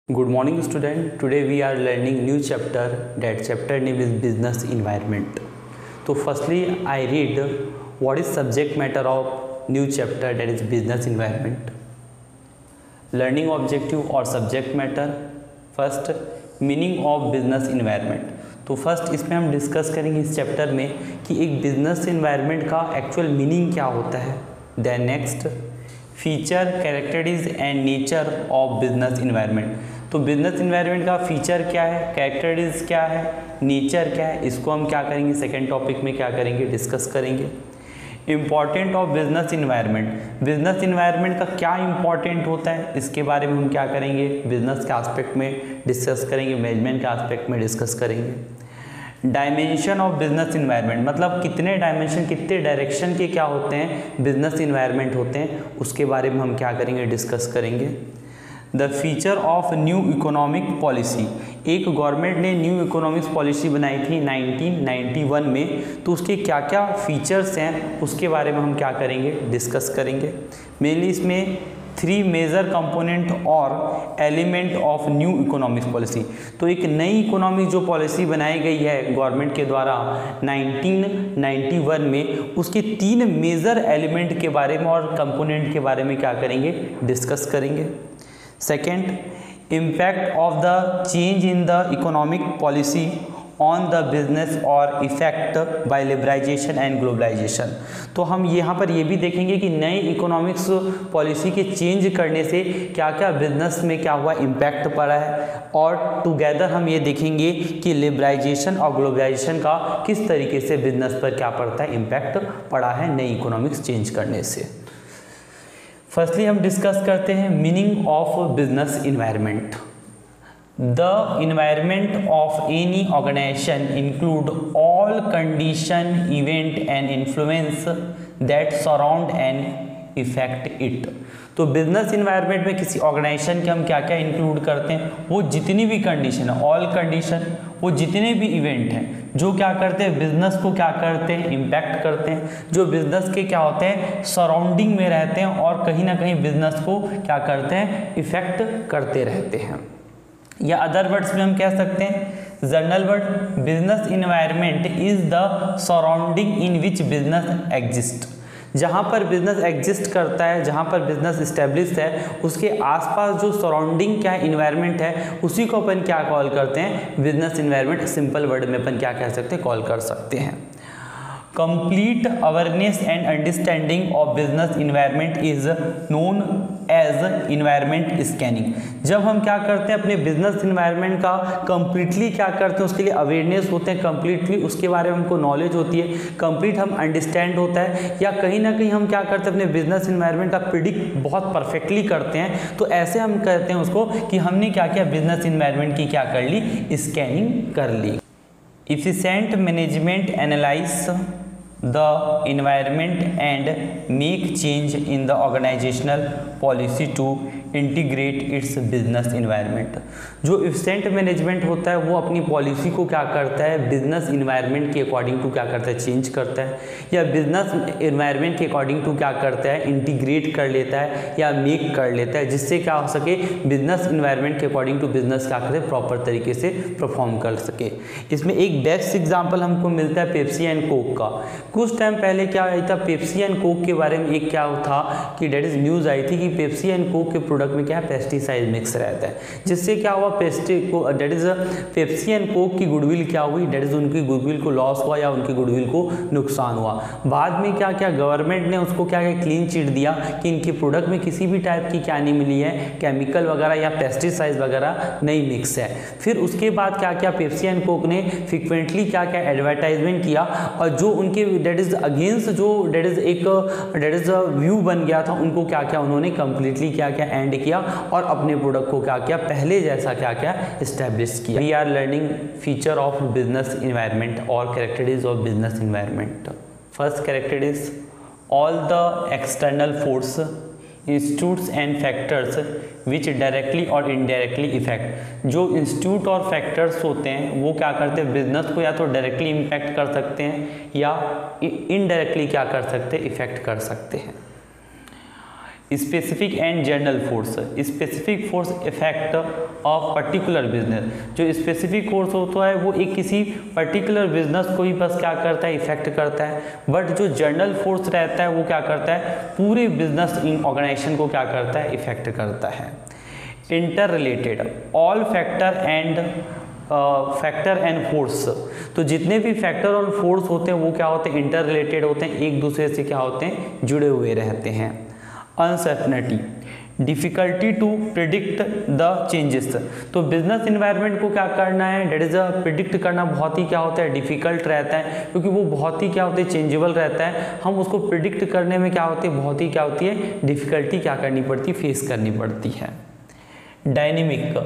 Good morning student. Today we are learning new chapter. That chapter name is business environment. So firstly I read what is subject matter of new chapter, that is business environment. Learning objective और subject matter. First meaning of business environment. तो first इसमें हम discuss करेंगे इस chapter में कि एक business environment का एक्चुअल मीनिंग क्या होता है. Then next feature, characteristics and nature of business environment. तो बिजनेस इन्वायरमेंट का फीचर क्या है, कैरेक्टरिस्टिक्स क्या है, नेचर क्या है, इसको हम क्या करेंगे सेकेंड टॉपिक में क्या करेंगे डिस्कस करेंगे. Important of business environment. Business environment का क्या इंपॉर्टेंट होता है इसके बारे में हम क्या करेंगे बिजनेस के एस्पेक्ट में डिस्कस करेंगे, मैनेजमेंट के एस्पेक्ट में डिस्कस करेंगे. डायमेंशन ऑफ बिजनेस इन्वायरमेंट मतलब कितने डायमेंशन, कितने डायरेक्शन के क्या होते हैं बिजनेस इन्वायरमेंट होते हैं, उसके बारे में हम क्या करेंगे डिस्कस करेंगे. The feature of new economic policy. एक गवर्नमेंट ने न्यू इकोनॉमिक्स पॉलिसी बनाई थी 1991 में, तो उसके क्या क्या फीचर्स हैं उसके बारे में हम क्या करेंगे डिस्कस करेंगे. मेनली इसमें 3 मेजर कंपोनेंट और element of new economics policy. तो एक नई इकोनॉमिक जो पॉलिसी बनाई गई है गवर्नमेंट के द्वारा 1991 में, उसके 3 मेजर एलिमेंट के बारे में और कंपोनेंट के बारे में क्या करेंगे डिस्कस करेंगे. Second impact of the change in the economic policy on the business और effect by liberalisation and globalisation. तो हम यहाँ पर ये भी देखेंगे कि नई इकोनॉमिक्स पॉलिसी के चेंज करने से क्या क्या बिजनेस में क्या हुआ इम्पैक्ट पड़ा है, और टुगेदर हम ये देखेंगे कि लिबरलाइजेशन और ग्लोबलाइजेशन का किस तरीके से बिजनेस पर क्या पड़ता है इम्पैक्ट पड़ा है नई इकोनॉमिक्स चेंज करने से. फर्स्टली हम डिस्कस करते हैं meaning of business environment. The environment of any organization include all condition, event and influence that surround and affect it. तो बिजनेस इन्वायरमेंट में किसी ऑर्गेनाइजेशन के हम क्या क्या इंक्लूड करते हैं, वो जितनी भी कंडीशन है, ऑल कंडीशन, वो जितने भी इवेंट हैं जो क्या करते हैं बिजनेस को क्या करते हैं इम्पैक्ट करते हैं, जो बिजनेस के क्या होते हैं सराउंडिंग में रहते हैं और कहीं ना कहीं बिजनेस को क्या करते हैं इफेक्ट करते रहते हैं. या अदर वर्ड्स में हम कह सकते हैं general word business environment is the surrounding in which business exist. जहाँ पर बिजनेस एग्जिस्ट करता है, जहाँ पर बिजनेस इस्टेब्लिश है, उसके आसपास जो सराउंडिंग क्या इन्वायरमेंट है उसी को अपन क्या कॉल करते हैं बिजनेस इन्वायरमेंट. सिंपल वर्ड में अपन क्या कह सकते हैं कॉल कर सकते हैं. Complete awareness and understanding of business environment is known as environment scanning. जब हम क्या करते हैं अपने बिजनेस इन्वायरमेंट का कंप्लीटली क्या करते हैं उसके लिए अवेयरनेस होते हैं, कंप्लीटली उसके बारे में हमको नॉलेज होती है, कंप्लीट हम अंडरस्टैंड होता है, या कहीं ना कहीं हम क्या करते हैं अपने बिजनेस इन्वायरमेंट का प्रिडिक्ट बहुत परफेक्टली करते हैं, तो ऐसे हम कहते हैं उसको कि हमने क्या किया बिजनेस इन्वायरमेंट की क्या कर ली स्कैनिंग कर ली. Efficient management analyze the environment and make change in the organizational policy to integrate its business environment. जो एफिशिएंट मैनेजमेंट होता है वो अपनी पॉलिसी को क्या करता है बिजनेस इन्वायरमेंट के अकॉर्डिंग टू क्या करता है चेंज करता है, या बिजनेस इन्वायरमेंट के अकॉर्डिंग टू क्या करता है इंटीग्रेट कर लेता है या मेक कर लेता है, जिससे क्या हो सके बिजनेस इन्वायरमेंट के अकॉर्डिंग टू बिजनेस क्या करे प्रॉपर तरीके से परफॉर्म कर सके. इसमें एक बेस्ट एग्जाम्पल हमको मिलता है पेप्सी एंड कोक का. कुछ टाइम पहले क्या आई था पेप्सी एंड कोक के बारे में एक क्या था कि डेट इज न्यूज़ आई थी कि पेप्सी एंड कोक के प्रोडक्ट में क्या है पेस्टिसाइड मिक्स रहता है, जिससे क्या हुआ that is Pepsi and Coke की गुडविल क्या हुई, डेट इज उनकी गुडविल को लॉस हुआ या उनकी गुडविल को नुकसान हुआ. बाद में क्या क्या गवर्नमेंट ने उसको क्या क्या क्लीन चिट दिया कि इनके प्रोडक्ट में किसी भी टाइप की क्या नहीं मिली है केमिकल वगैरह या पेस्टिसाइड वगैरह नहीं मिक्स है. फिर उसके बाद क्या क्या पेप्सी एंड कोक ने फ्रिक्वेंटली क्या क्या एडवर्टाइजमेंट किया, और जो उनके डेट इज अगेंस्ट जो डेट इज व्यू बन गया था उनको क्या क्या उन्होंने कंप्लीटली क्या क्या एंड किया और अपने प्रोडक्ट को क्या क्या पहले जैसा क्या क्या एस्टेब्लिश किया. We are learning feature of business environment और characteristics of business environment. First characteristics all the external force institutes and factors which directly और इनडायरेक्टली इफेक्ट. जो इंस्टीट्यूट और फैक्टर्स होते हैं वो क्या करते हैं बिजनेस को या तो डायरेक्टली इम्पैक्ट कर सकते हैं या इनडायरेक्टली क्या कर सकते हैं इफेक्ट कर सकते हैं. Specific and general force. Specific force effect of particular business, जो स्पेसिफिक फोर्स होता है वो एक किसी पर्टिकुलर बिजनेस को ही बस क्या करता है, इफेक्ट करता है। बट जो जनरल फोर्स रहता है वो क्या करता है, पूरे बिजनेस ऑर्गेनाइजेशन को क्या करता है, इफेक्ट करता है। Inter related all factor and force, तो जितने भी फैक्टर और फोर्स होते हैं वो क्या होते हैं, इंटर रिलेटेड होते हैं, एक दूसरे से क्या होते हैं, जुड़े हुए रहते हैं। Uncertainty, difficulty to predict the changes, तो बिजनेस इन्वायरमेंट को क्या करना है, डेट इज प्रिडिक्ट करना बहुत ही क्या होता है, डिफिकल्ट रहता है, क्योंकि वो बहुत ही क्या होता है, चेंजेबल रहता है। हम उसको प्रिडिक्ट करने में क्या होती है, बहुत ही क्या होती है, डिफिकल्टी क्या करनी पड़ती है, फेस करनी पड़ती है। Dynamic,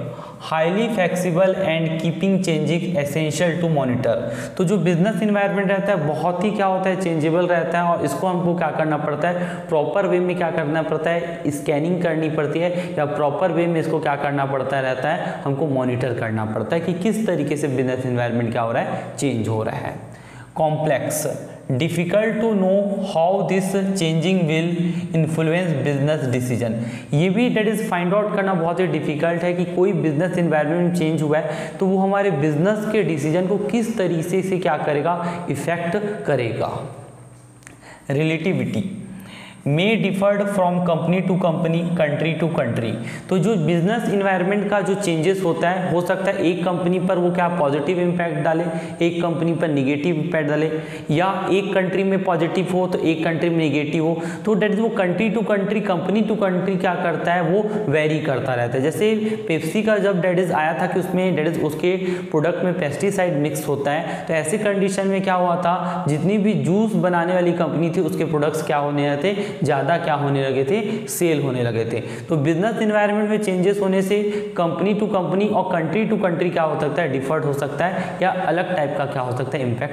highly flexible and keeping changing essential to monitor, तो जो बिजनेस इन्वायरमेंट रहता है बहुत ही क्या होता है, चेंजेबल रहता है, और इसको हमको क्या करना पड़ता है, प्रॉपर वे में क्या करना पड़ता है, स्कैनिंग करनी पड़ती है, या प्रॉपर वे में इसको क्या करना पड़ता रहता है, हमको मॉनिटर करना पड़ता है कि किस तरीके से बिजनेस इन्वायरमेंट क्या हो रहा है, चेंज हो रहा है। Complex, difficult to know how this changing will influence business decision, ये भी डेट इज फाइंड आउट करना बहुत ही डिफिकल्ट है कि कोई बिजनेस इन्वायरमेंट चेंज हुआ है तो वो हमारे बिजनेस के डिसीजन को किस तरीके से क्या करेगा, इफेक्ट करेगा। Relativity, may differed from company to company, country to country, तो जो बिजनेस इन्वायरमेंट का जो चेंजेस होता है, हो सकता है एक कंपनी पर वो क्या पॉजिटिव इम्पैक्ट डाले, एक कंपनी पर निगेटिव इम्पैक्ट डाले, या एक कंट्री में पॉजिटिव हो तो एक कंट्री में निगेटिव हो, तो डेट इज वो country to country, company to country क्या करता है, वो वेरी करता रहता है। जैसे पेप्सी का जब डेट इज आया था कि उसमें डेट इज उसके प्रोडक्ट में पेस्टिसाइड मिक्स होता है, तो ऐसी कंडीशन में क्या हुआ था, जितनी भी जूस बनाने वाली कंपनी थी उसके प्रोडक्ट्स क्या होने लगे थे, ज़्यादा क्या होने लगे थे, सेल होने लगे थे। तो बिजनेस इन्वायरमेंट में चेंजेस होने से कंपनी टू कंपनी और कंट्री टू कंट्री क्या हो सकता है, डिफर्ड हो सकता है, या अलग टाइप का क्या हो सकता है, इम्पैक्ट